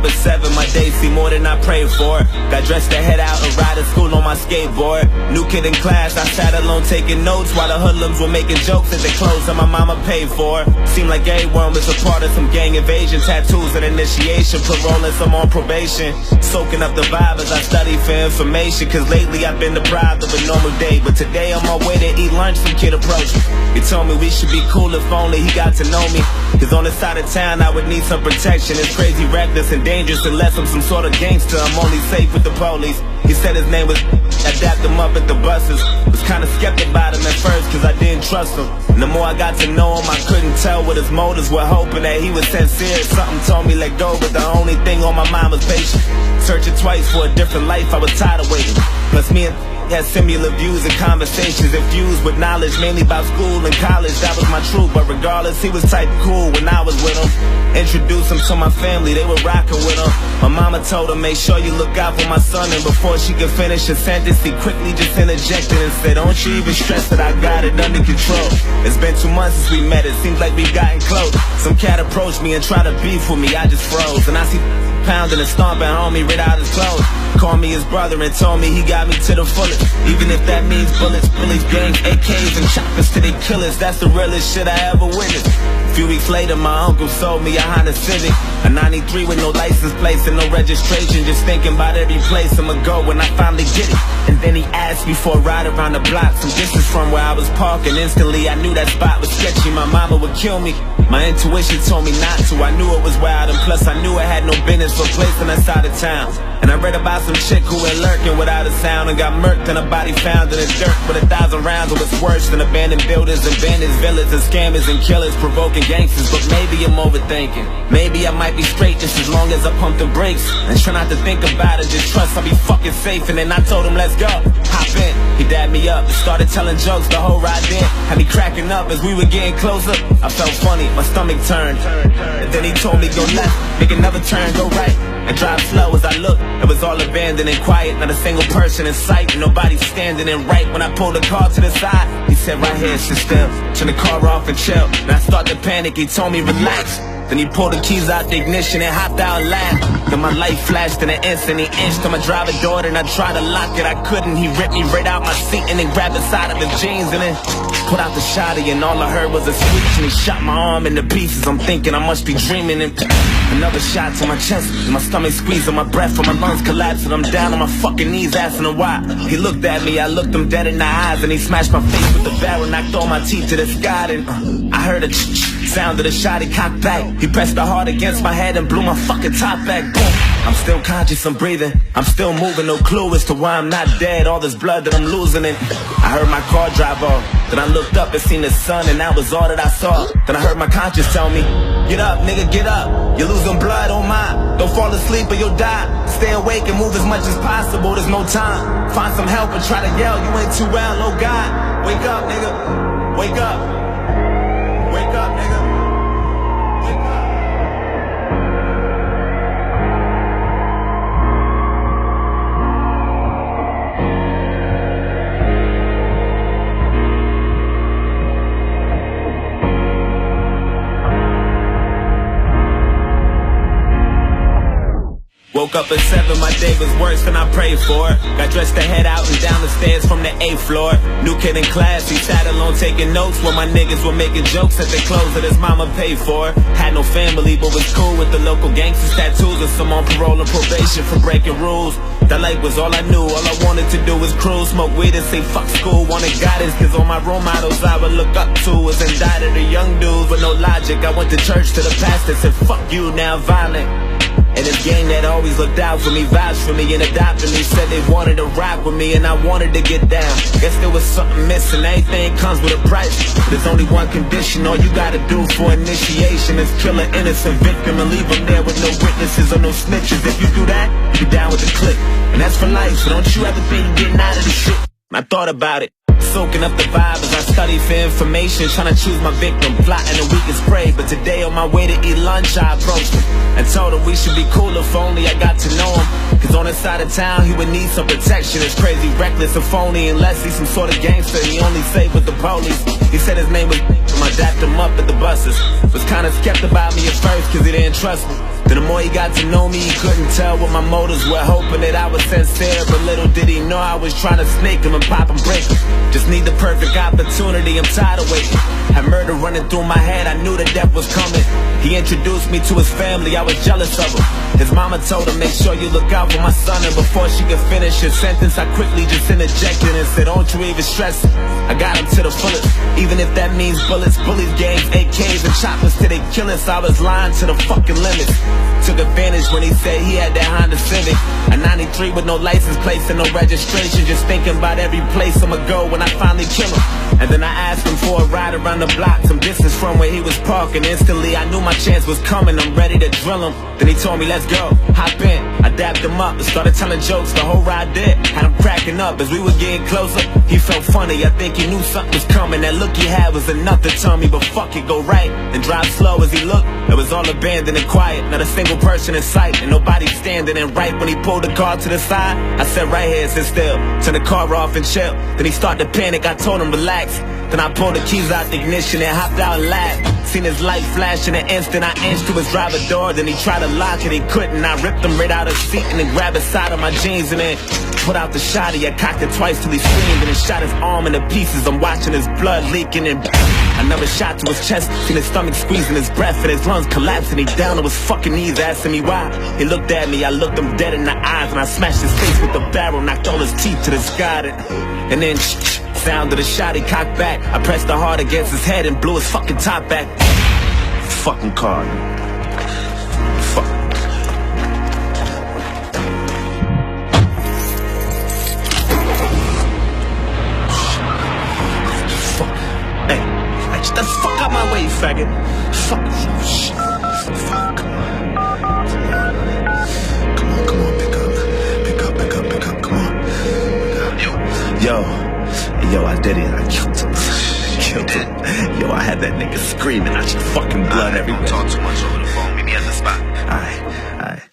up at 7, my days see more than I prayed for. Got dressed to head out and ride to school on my skateboard. New kid in class, I sat alone taking notes while the hoodlums were making jokes at the clothes that my mama paid for. Seemed like everyone was a part of some gang invasion. Tattoos and initiation, parole and some on probation. Soaking up the vibe as I study for information, cause lately I've been deprived of a normal day. But today on my way to eat lunch, some kid approached me. He told me we should be cool if only he got to know me. Cause on the side of town I would need some protection. It's crazy, reckless and dangerous unless I'm some sort of gangster. I'm only safe with the police. He said his name was, I dapped him up at the buses. Was kinda skeptic about him at first cause I didn't trust him. And the more I got to know him, I couldn't tell what his motives were, hoping that he was sincere. Something told me let go, but the only thing on my mind was patience. Searching twice for a different life, I was tired of waiting. Plus me and had similar views and conversations infused with knowledge, mainly about school and college. That was my truth, but regardless, he was type cool when I was with him. Introduced him to my family, they were rocking with him. My mama told him, make sure you look out for my son. And before she could finish a sentence, he quickly just interjected and said, don't you even stress that I got it under control. It's been 2 months since we met, it seems like we've gotten close. Some cat approached me and tried to beef with me, I just froze. And I see pounding and stomping homie right out his clothes. Called me his brother and told me he got me to the fullest. Even if that means bullets, bullies, gangs, AKs, and choppers to they killers. That's the realest shit I ever witnessed. A few weeks later, my uncle sold me a Honda Civic, a 93 with no license plates and no registration. Just thinking about every place I'ma go when I finally get it. And then he asked me for a ride around the block, some distance from where I was parking. Instantly I knew that spot was sketchy, my mama would kill me. My intuition told me not to, I knew it was wild. And plus I knew I had no business for placing that side of town. And I read about some chick who went lurking without a sound and got murked and her body found in the dirt with 1,000 rounds. It was worse than abandoned buildings, abandoned villas, and scammers and killers provoking gangsters. But maybe I'm overthinking. Maybe I might be straight just as long as I pump the brakes and try not to think about it. Just trust I'll be fucking safe. And then I told him let's go, hop in. He dabbed me up and started telling jokes the whole ride in. Had me cracking up as we were getting closer. I felt funny, my stomach turned. And then he told me go left, make another turn, go right, and drive slow. As I looked, it was all abandoned and quiet, not a single person in sight, nobody standing. And right when I pulled the car to the side, he said right here, sit still, turn the car off and chill. And I started to panic, he told me relax. Then he pulled the keys out the ignition and hopped out and laughed. Then my light flashed in an instant, he inched to my driver door and I tried to lock it, I couldn't. He ripped me right out my seat and then grabbed the side of his jeans and then put out the shotty, and all I heard was a screech and he shot my arm into pieces. I'm thinking I must be dreaming, and another shot to my chest, and my stomach squeezing, my breath from my lungs collapsing. I'm down on my fucking knees asking him why. He looked at me, I looked him dead in the eyes, and he smashed my face with the barrel, knocked all my teeth to the sky. And I heard a sound of the shot, he cocked back. He pressed the hard against my head and blew my fucking top back. Boom. I'm still conscious, I'm breathing, I'm still moving, no clue as to why I'm not dead. All this blood that I'm losing, and I heard my car drive off. Then I looked up and seen the sun, and that was all that I saw. Then I heard my conscience tell me, get up, nigga, get up. You're losing blood, oh my. Don't fall asleep or you'll die. Stay awake and move as much as possible, there's no time. Find some help and try to yell, you ain't too well, oh God. Wake up, nigga, wake up. Wake up, nigga. Woke up at 7, my day was worse than I prayed for. Got dressed to head out and down the stairs from the 8th floor. New kid in class, he sat alone taking notes while my niggas were making jokes at the clothes that his mama paid for. Had no family but was cool with the local gangsters, tattoos, and some on parole and probation for breaking rules. That life was all I knew, all I wanted to do was cruise, smoke weed and say fuck school. Wanted guidance cause all my role models I would look up to was indicted the young dudes with no logic. I went to church to the pastor, said fuck you, now violent. And this gang that always looked out for me, vouched for me and adopted me, said they wanted to rock with me and I wanted to get down. Guess there was something missing, everything comes with a price. There's only one condition, all you gotta do for initiation is kill an innocent victim and leave them there with no witnesses or no snitches. If you do that, you're down with the clique. And that's for life, so don't you ever think you're getting out of the shit. I thought about it, soaking up the vibe as I study for information, trying to choose my victim, plotting a weakest prey. But today on my way to eat lunch, I approached him and told him we should be cool if only I got to know him. Cause on his side of town, he would need some protection. It's crazy, reckless, and phony, unless he's some sort of gangster. He only safe with the police. He said his name was I dapped him up at the buses. Was kinda skeptic about me at first cause he didn't trust me. Then the more he got to know me, he couldn't tell what my motives were, hoping that I was sincere. But little did he know I was trying to snake him and pop and break him. Just need the perfect opportunity, I'm tired of waiting. Had murder running through my head, I knew that death was coming. He introduced me to his family, I was jealous of him. His mama told him, make sure you look out for my son. And before she could finish her sentence, I quickly just interjected and said, don't you even stress it. I got him to the fullest, even if that means bullets, bullies, gangs, AKs, and choppers till they kill us. I was lying to the fucking limits. Took advantage when he said he had that Honda Civic, a 93 with no license plates and no registration. Just thinking about every place I'ma go when I finally kill him. And then I asked him for a ride around the block, some distance from where he was parking. Instantly I knew my chance was coming, I'm ready to drill him. Then he told me, let's go, hop in. I dapped him up and started telling jokes, the whole ride did. Had him cracking up as we were getting closer. He felt funny, I think he knew something was coming. That look he had was enough to tell me, but fuck it, go right and drive slow. As he looked, it was all abandoned and quiet, not a single person in sight, and nobody standing. And right when he pulled the car to the side, I said, right here, sit still. Turn the car off and chill. Then he started to panic, I told him relax. Then I pulled the keys out the ignition and hopped out and laughed. Seen his light flash in an instant, I inched to his driver door. Then he tried to lock it, he couldn't. I ripped him right out of the seat and then grabbed the side of my jeans and then put out the shotty. I cocked it twice till he screamed and then shot his arm into pieces. I'm watching his blood leaking and another shot to his chest. Seen his stomach squeezing his breath and his lungs collapsing. He down on his fucking knees asking me why. He looked at me, I looked him dead in the eyes and I smashed his face with the barrel, knocked all his teeth to the sky. And then sound of the shot, he cocked back. I pressed the hard against his head and blew his fucking top back. Fucking car. Fuck. Fuck. Hey, get the fuck out my way, faggot. Fuck. Shit. Fuck. Come on, pick up, come on. Yo, I did it. I killed him. Yo, I had that nigga screaming out your fucking blood everywhere. Don't talk too much over the phone. Meet me at the spot. Alright.